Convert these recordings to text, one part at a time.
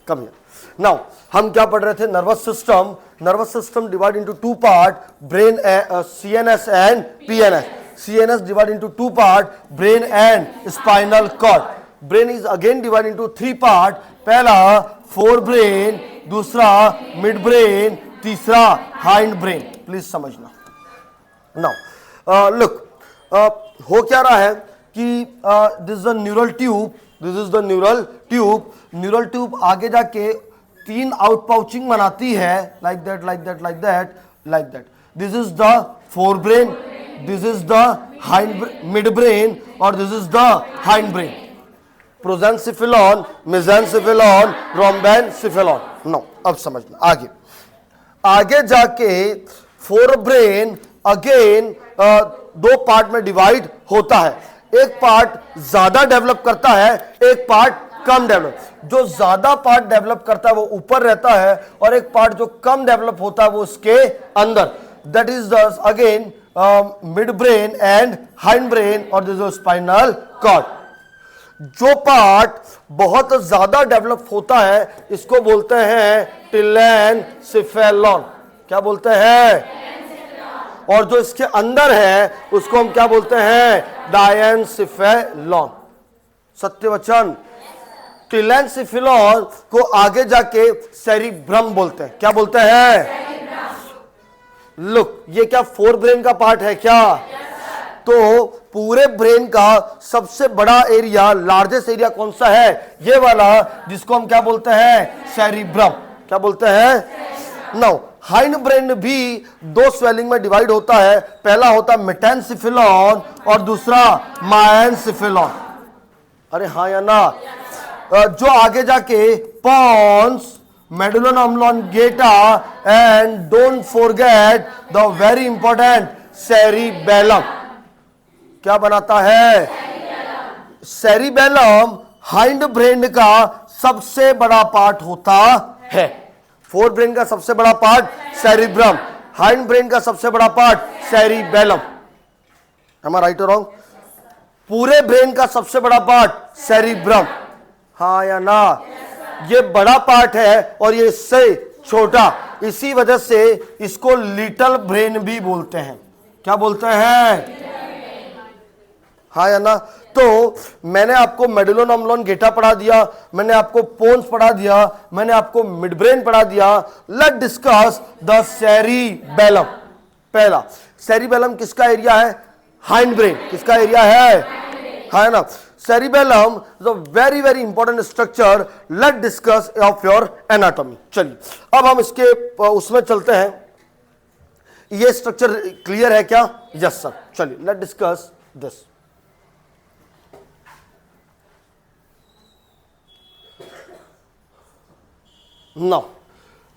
Come here. Now हम क्या पढ़ रहे थे, nervous system. Nervous system divide into two part, brain, CNS and PNS. CNS divided into two part, brain and spinal cord. Brain is again divided into three part. पहला forebrain, दूसरा mid brain, तीसरा hind brain. Please समझना. Now look, हो क्या रहा है कि this is the neural tube. This is the neural tube. Neural tube आगे जाके तीन outpouching बनाती है, like that, like that, like that, like that. This is the forebrain. This is the midbrain और this is the hindbrain. Prosencephalon, mesencephalon, rhombencephalon. Now, अब समझना आगे। आगे जाके forebrain again दो पार्ट में डिवाइड होता है। एक पार्ट ज्यादा डेवलप करता है, एक पार्ट कम डेवलप। जो ज्यादा पार्ट डेवलप करता है वो ऊपर रहता है और एक पार्ट जो कम डेवलप होता है वो उसके अंदर। That is thus again midbrain and hindbrain और दिस इज स्पाइनल कॉर्ड। जो पार्ट बहुत ज्यादा डेवलप होता है इसको बोलते हैं टिलेनसेफेलॉन। क्या बोलते हैं? और जो इसके अंदर है उसको हम क्या बोलते हैं? डायनसेफेलॉन। सत्य वचन। टिलेनसेफेलॉन को आगे जाके सेरिब्रम बोलते हैं। क्या बोलते हैं? लुक, ये क्या फोर ब्रेन का पार्ट है क्या? तो पूरे ब्रेन का सबसे बड़ा एरिया, लार्जेस्ट एरिया कौन सा है? ये वाला, जिसको हम क्या बोलते हैं? सेरिब्रम। क्या बोलते हैं? नाउ हाइंड ब्रेन भी दो स्वेलिंग में डिवाइड होता है। पहला होता है मेटेनसेफेलॉन और दूसरा मायनसेफेलॉन। अरे हाँ या ना? जो आगे जाके Pond's, medullum oblongata and don't forget the very important cerebellum. क्या बनाता है? सेरिबेलम हाइंड ब्रेन का सबसे बड़ा पार्ट होता है। फोर ब्रेन का सबसे बड़ा पार्ट सेरिब्रम, हाइंड ब्रेन का सबसे बड़ा part cerebellum. Am I right or wrong? पूरे ब्रेन का सबसे बड़ा पार्ट सेरिब्रम। हाँ या ना? ये बड़ा पार्ट है और ये इससे छोटा, इसी वजह से इसको लिटिल ब्रेन भी बोलते हैं। क्या बोलते हैं? हाँ या ना? तो मैंने आपको मेडुलम ऑब्लोंगेटा पढ़ा दिया, मैंने आपको पोन्स पढ़ा दिया, मैंने आपको मिड ब्रेन पढ़ा दिया। Let discuss the cerebellum. पहला, सेरिबेलम किसका एरिया है? Hind brain. किसका एरिया है? है ना? Cerebellum is a very very important structure. Let's discuss of your anatomy. चलिए अब हम इसके उसमें चलते हैं। ये स्ट्रक्चर क्लियर है क्या? Yes sir. चलिए let discuss this. Now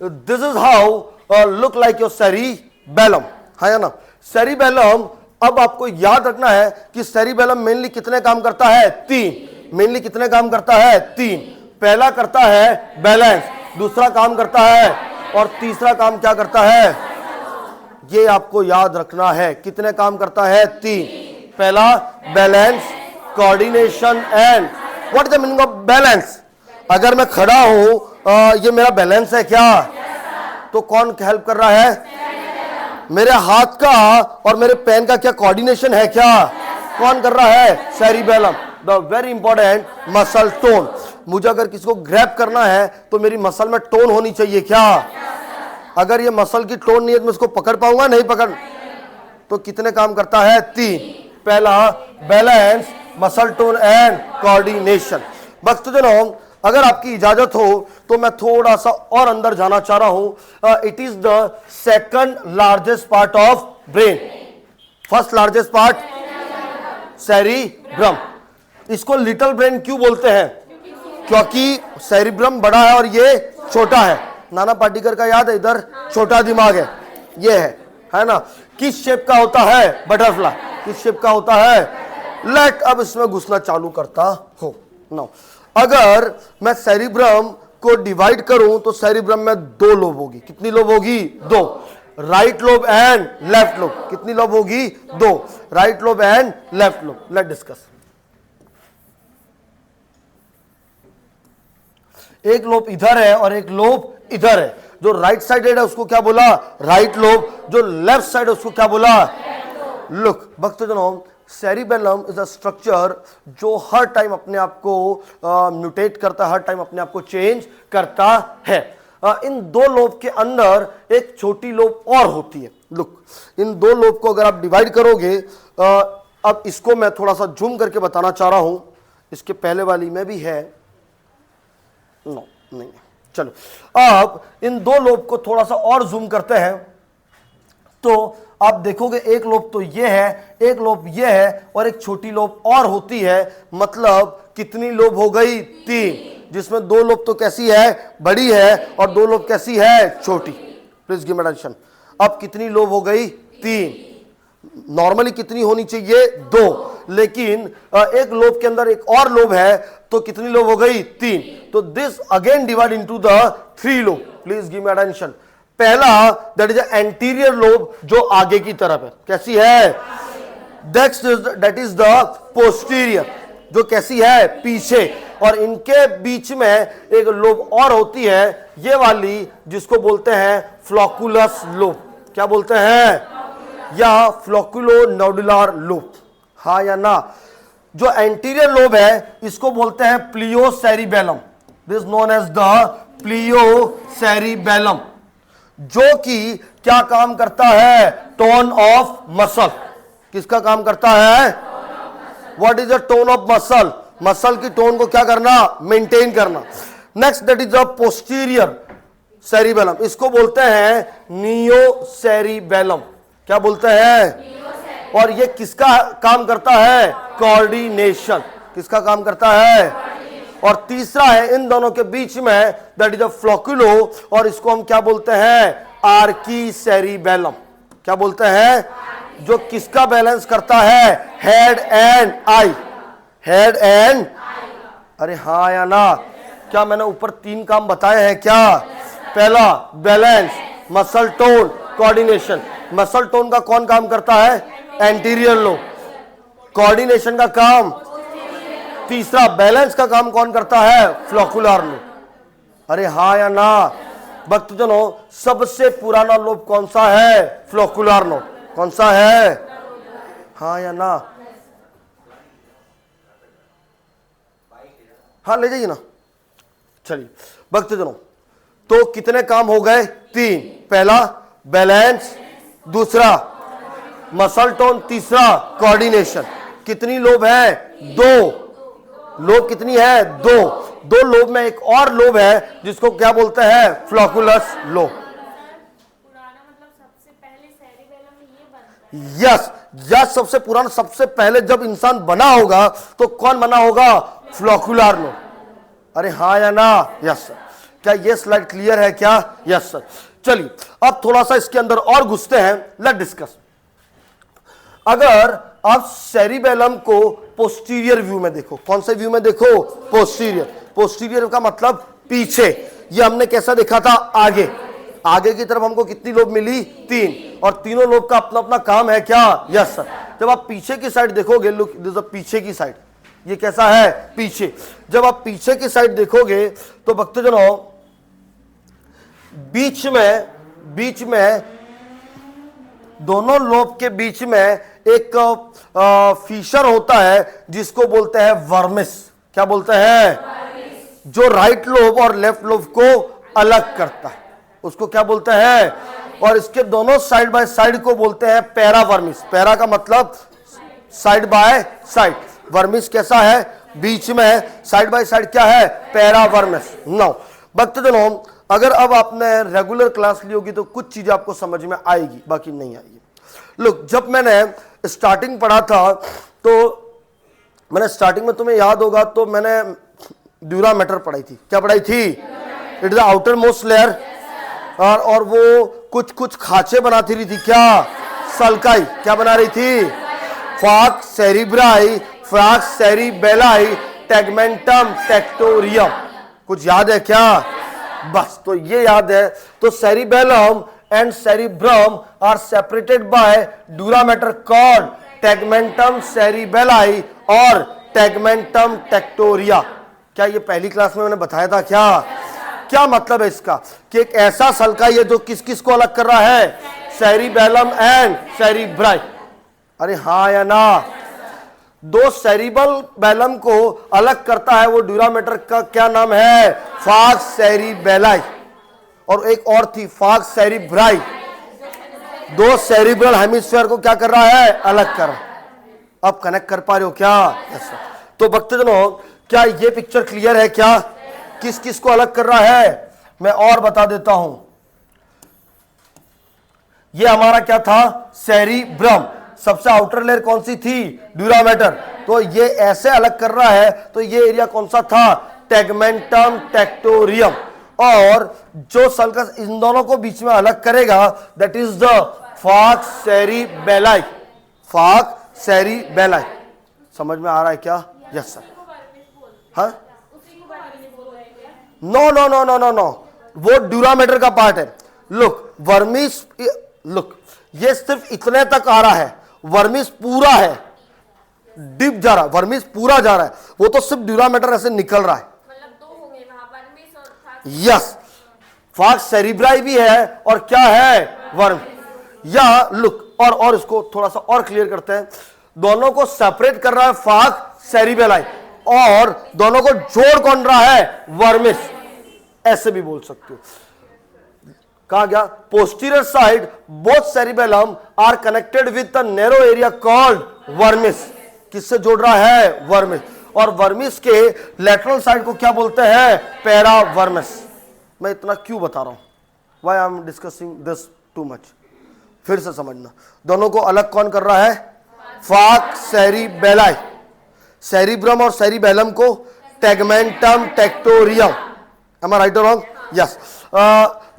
this is how look like your cerebellum. है ना? सेरिबेलम, अब आपको याद रखना है कि सेरिबेलम मेनली कितने काम करता है? तीन। मेनली कितने काम करता है? तीन। पहला करता है बैलेंस, दूसरा काम करता है और तीसरा काम क्या करता है? ये आपको याद रखना है। कितने काम करता है? तीन। पहला balance, coordination and what is the meaning of balance? अगर मैं खड़ा हूं, ये मेरा बैलेंस है क्या? तो कौन हेल्प कर रहा है? मेरे हाथ का और मेरे पैन का क्या कोऑर्डिनेशन है क्या? कौन कर रहा है? Cerebellum. The very important muscle tone. मुझे अगर किसी को ग्रैब करना है तो मेरी मसल में टोन होनी चाहिए क्या? अगर ये मसल की टोन नहीं है तो मैं इसको पकड़ पाऊंगा? नहीं पकड़। तो कितने काम करता है? तीन। पहला balance, muscle tone and coordination. भक्तजनों, अगर आपकी इजाजत हो तो मैं थोड़ा सा और अंदर जाना चाह रहा हूं। It is the second largest part of brain. First largest part cerebrum. इसको लिटिल ब्रेन क्यों बोलते हैं? क्योंकि सेरिब्रम बड़ा है और ये छोटा है। नाना पाटेकर का याद है, इधर छोटा दिमाग है, ये है ना? किस शेप का होता है? बटरफ्लाई। किस शेप का होता है? लेट अब इसमें घुसना चालू करता हो। नाउ अगर मैं सेरिब्रम को डिवाइड करूं तो सेरिब्रम में दो लोब होगी। कितनी लोब होगी? दो। Right lobe and left lobe. कितनी लोब होगी? दो। Right lobe and left lobe. Let discuss. एक लोब इधर है और एक लोब इधर है। जो राइट साइडेड है उसको क्या बोला? Right lobe. जो लेफ्ट साइड है उसको क्या बोला? लुक भक्तजनों, सेरिबेलम इज अ स्ट्रक्चर जो हर टाइम अपने आप को म्यूटेट करता है, हर टाइम अपने आप को चेंज करता है। इन दो लोब के अंदर एक छोटी लोब और होती है। लुक, इन दो लोब को अगर आप डिवाइड करोगे, अब इसको मैं थोड़ा सा जूम करके बताना चाह रहा हूं। इसके पहले वाली में भी है, नो नहीं है। चलो अब इन दो लोब को थोड़ा सा और जूम करते हैं तो आप देखोगे एक लोब तो ये है, एक लोब ये है और एक छोटी लोब और होती है। मतलब कितनी लोब हो गई? 3, जिसमें दो लोब तो कैसी है? बड़ी है, और दो लोब कैसी है? छोटी। Please give me attention. अब कितनी लोब हो गई? 3। नॉर्मली कितनी होनी चाहिए? 2, लेकिन एक लोब के अंदर एक और लोब है तो कितनी लोब हो गई? 3। तो this again divide into the 3 lobe. Please give me attention. पहला दैट इज एंटीरियर लोब जो आगे की तरफ है, कैसी है? दैट इज द पोस्टीरियर जो कैसी है? पीछे। और इनके बीच में एक लोब और होती है, ये वाली, जिसको बोलते हैं फ्लोकुलस लोब। क्या बोलते हैं? या फ्लोकुलो नोडुलर लोब। हाँ या ना? जो एंटीरियर लोब है इसको बोलते हैं प्लियोसेरिबेलम। दिस नोन एज द प्लियोसेरिबेलम, जो कि क्या काम करता है? Tone of muscle. किसका काम करता है? What is the tone of muscle? Muscle की टोन को क्या करना? मेंटेन करना। Next that is the posterior cerebellum, इसको बोलते हैं नियोसेरिबेलम। क्या बोलते हैं? और ये किसका काम करता है? कोऑर्डिनेशन। किसका काम करता है? और तीसरा है इन दोनों के बीच में, दैट इज अ फ्लोकुलो, और इसको हम क्या बोलते हैं? आर्कीसेरिबेलम। क्या बोलते हैं? जो किसका बैलेंस करता है? Head and I. Head and, अरे हाँ या ना? क्या मैंने ऊपर 3 काम बताए हैं क्या? पहला balance, muscle tone, coordination. Muscle tone का कौन काम करता है? Anterior lobe. कोऑर्डिनेशन का काम, तीसरा बैलेंस का काम कौन करता है? फ्लोकुलर लोब। अरे हाँ या ना? भक्तजनों, सबसे पुराना लोब कौन सा है? फ्लोकुलर लोब। कौन सा है? हाँ या ना? हाँ ले जाइए ना। चलिए भक्तजनों, तो कितने काम हो गए? 3। पहला बैलेंस, दूसरा मसल टोन, तीसरा कोऑर्डिनेशन। कितनी लोब है? 2 लोब। कितनी है? 2 लोब में एक और लोब है जिसको क्या बोलते हैं? फ्लोकुलस लोब। यस यस, सबसे पुराना, सबसे पहले जब इंसान बना होगा तो कौन बना होगा? फ्लोकुलर लोब। अरे हाँ या ना? Yes sir. क्या ये स्लाइड क्लियर है क्या? Yes sir. चलिए अब थोड़ा सा इसके अंदर और घुसते हैं। Let discuss. अगर आप सेरिबेलम को पोस्टीरियर व्यू में देखो, कौन से व्यू में देखो? पोस्टीरियर। पोस्टीरियर का मतलब पीछे। ये हमने कैसा देखा था? आगे। आगे की तरफ हमको कितनी लोब मिली? 3, और तीनों लोब का अपना अपना काम है क्या? Yes sir. जब आप पीछे की साइड देखोगे, लुक दिस इज पीछे की साइड। ये कैसा है? पीछे। जब आप पीछे की साइड देखोगे तो भक्तजनों, बीच में दोनों लोब के बीच में एक फीचर होता है जिसको बोलते हैं वर्मिस। क्या बोलते हैं? जो राइट लोब और लेफ्ट लोब को अलग करता है, उसको क्या बोलते हैं? और इसके दोनों साइड बाय साइड को बोलते हैं पैरावर्मिस। पैरा का मतलब साइड बाय साइड। वर्मिस कैसा है? बीच में है। साइड बाय साइड क्या है? पैरावर्मिस। नाउ भक्तजनों, अगर अब आपने रेगुलर क्लास ली होगी तो कुछ चीजें आपको समझ में आएगी, बाकी नहीं आएगी। लुक, जब मैंने स्टार्टिंग पढ़ा था तो मैंने स्टार्टिंग में, तुम्हें याद होगा, तो मैंने ड्यूरा मैटर पढ़ाई थी। क्या पढ़ाई थी? It is the outer most layer. और वो कुछ खांचे बनाती रही थी। क्या? सल्काई। क्या बना रही थी? फाक सेरिब्राई, फाक सेरिबेलाई, टेगमेंटम, टेक्टोरियम। कुछ याद है क्या? बस, तो ये याद है। तो cerebellum and cerebrum are separated by dura mater called tegmentum cerebelli और टेगमेंटम टेक्टोरिया। क्या ये पहली क्लास में मैंने बताया था क्या? क्या मतलब है इसका कि एक ऐसा सल्काई है जो किस किस को अलग कर रहा है? Cerebellum and cerebri. अरे हाँ या ना? दो सेरिबल बेलम को अलग करता है वो ड्यूरामेटर का क्या नाम है? Fox cerebelli. और एक और थी फाक्स सेरिब्राई। दो सेरिब्रल हेमिस्फीयर को क्या कर रहा है? अलग कर। अब कनेक्ट कर पा रहे हो क्या? ऐसा तो भक्तजनों, क्या ये पिक्चर क्लियर है क्या? किस किस को अलग कर रहा है? मैं और बता देता हूं। ये हमारा क्या था? सेरिब्रम। सबसे आउटर लेयर कौन सी थी? ड्यूरामेटर। तो ये ऐसे अलग कर रहा है, तो ये एरिया कौन सा था? टेगमेंटम टेक्टोरियम। और जो सल्कस इन दोनों को बीच में अलग करेगा that is the falx cerebelli. Falx cerebelli. समझ में आ रहा है क्या? Yes sir. हाँ, no no no no no no, वो ड्यूरामेटर का पार्ट है। लुक वर्मिस, लुक ये सिर्फ इतने तक आ रहा है, वर्मिस पूरा है, डिप जा रहा है, वर्मिस पूरा जा रहा है, वो तो सिर्फ ड्यूरामेटर ऐसे निकल रहा है। मतलब दो होंगे वहां, वर्मिस और यस, फाक्स सेरिब्राई भी है और क्या है? वर्म। या लुक और इसको थोड़ा सा और क्लियर करते हैं। दोनों को सेपरेट कर रहा है फाक्स सेरिबेलाई और दोनों को जोड़ कौन रहा है? वर्मिस। ऐसे भी बोल सकते हो। कहा गया posterior side both cerebellum are connected with the narrow area called vermis. किससे जोड़ रहा है? वर्मिस। और वर्मिस के लेटरल साइड को क्या बोलते हैं? पैरावर्मिस। मैं इतना क्यों बता रहा हूं? Why I am discussing this too much? फिर से समझना, दोनों को अलग कौन कर रहा है? Fox cerebelli. सेरिब्रम और सेरिबेलम को टेगमेंटम टेक्टोरियम। एम आई राइट और रॉन्ग? यस।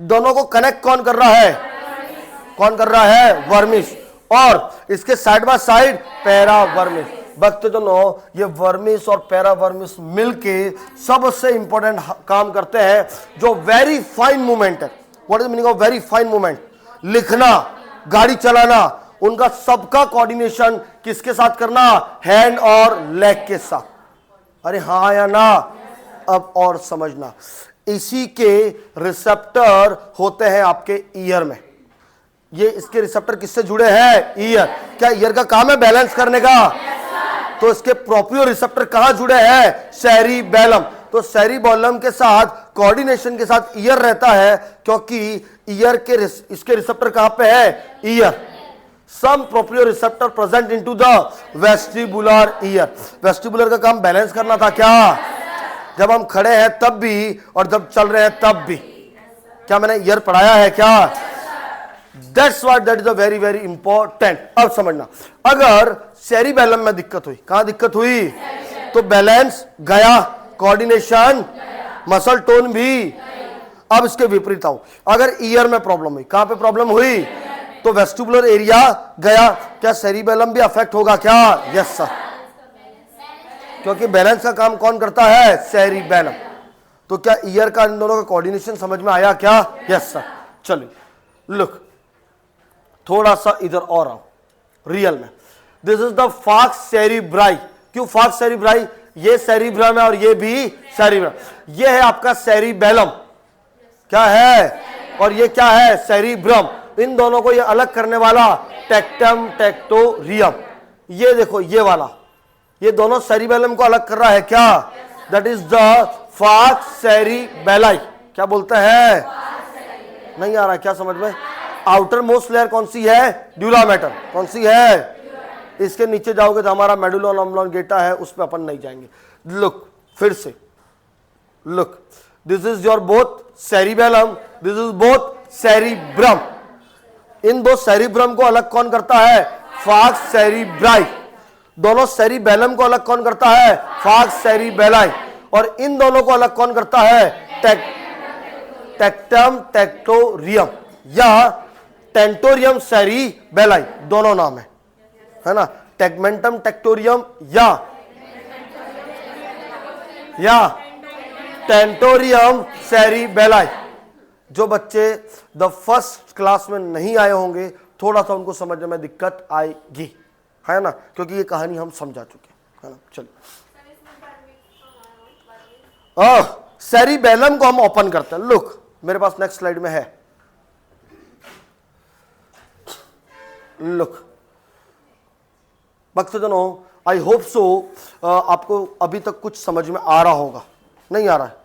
दोनों को कनेक्ट कौन कर रहा है? कौन कर रहा है? वर्मिस। और इसके साइड बाय साइड पैरावर्मिस। भक्तजनों, ये वर्मिस और पैरावर्मिस मिलके सबसे इंपॉर्टेंट काम करते हैं, जो वेरी फाइन मूवमेंट है। What is the meaning of very fine movement? लिखना, गाड़ी चलाना, उनका सबका कोऑर्डिनेशन किसके साथ करना? हैंड और लेग के साथ। अरे हाँ या ना? अब और समझना, इसी के रिसेप्टर होते हैं आपके ईयर में। ये इसके रिसेप्टर किससे जुड़े हैं? ईयर। क्या ईयर का काम है बैलेंस करने का? तो इसके प्रोप्रियो रिसेप्टर कहां जुड़े हैं? सेरिबेलम। तो सेरिबेलम के साथ कोऑर्डिनेशन के साथ ईयर रहता है, क्योंकि ईयर के इसके रिसेप्टर कहां पे है? Ear. Some proprio receptor present into the vestibular ear. Vestibular का काम बैलेंस करना था क्या? जब हम खड़े हैं तब भी और जब चल रहे हैं तब भी। क्या मैंने ईयर पढ़ाया है क्या? That's what that is a very very important। अब समझना, अगर सेरिबेलम में दिक्कत हुई, कहां दिक्कत हुई? तो बैलेंस गया, कोऑर्डिनेशन, मसल टोन भी। अब इसके विपरीत आओ, अगर ईयर में प्रॉब्लम हुई, कहां पे प्रॉब्लम हुई? तो वेस्टिबुलर एरिया गया, क्या सेरिबेलम भी अफेक्ट होगा क्या? यस सर, क्योंकि बैलेंस का काम कौन करता है? सेरिबेलम। तो क्या ईयर का इन दोनों का कोऑर्डिनेशन समझ में आया क्या? Yes sir. चलिए लुक, थोड़ा सा इधर और आओ, रियल में। This is the fox cerebri. क्यों फाक्स सेरिब्राई? ये सेरिब्रम है और ये भी सेरिब्रम। ये है आपका सेरिबेलम, क्या है? और ये क्या है? सेरिब्रम। इन दोनों को ये अलग करने वाला टेक्टम टेक्टोरियम। ये देखो, ये वाला, ये दोनों सेरिबेलम को अलग कर रहा है क्या? That is the falx cerebelli. क्या बोलते हैं? नहीं आ रहा क्या समझ में? आउटर मोस्ट लेयर कौन सी है? ड्यूरामेटर। कौन सी है? इसके नीचे जाओगे तो हमारा मेडुला ऑब्लोंगेटा है, उस पर अपन नहीं जाएंगे। लुक फिर से, look, this is your both cerebellum, this is both cerebrum. इन दो सेरिब्रम को अलग कौन करता है? Fox cerebri. दोनों सेरिबेलम को अलग कौन करता है? Fox cerebelli. और इन दोनों को अलग कौन करता है? टेक्टम टेक्टोरियम या टेंटोरियम सेरिबेलाई, दोनों नाम है ना? टेगमेंटम टेक्टोरियम या टेंटोरियम सेरिबेलाई। जो बच्चे द फर्स्ट क्लास में नहीं आए होंगे, थोड़ा सा उनको समझने में दिक्कत आएगी, है ना? क्योंकि ये कहानी हम समझा चुके हैं, है ना? चलिए सेरिबेलम को हम ओपन करते हैं। लुक, मेरे पास नेक्स्ट स्लाइड में है। लुक भक्तजनों, आई होप सो आपको अभी तक कुछ समझ में आ रहा होगा। नहीं आ रहा है?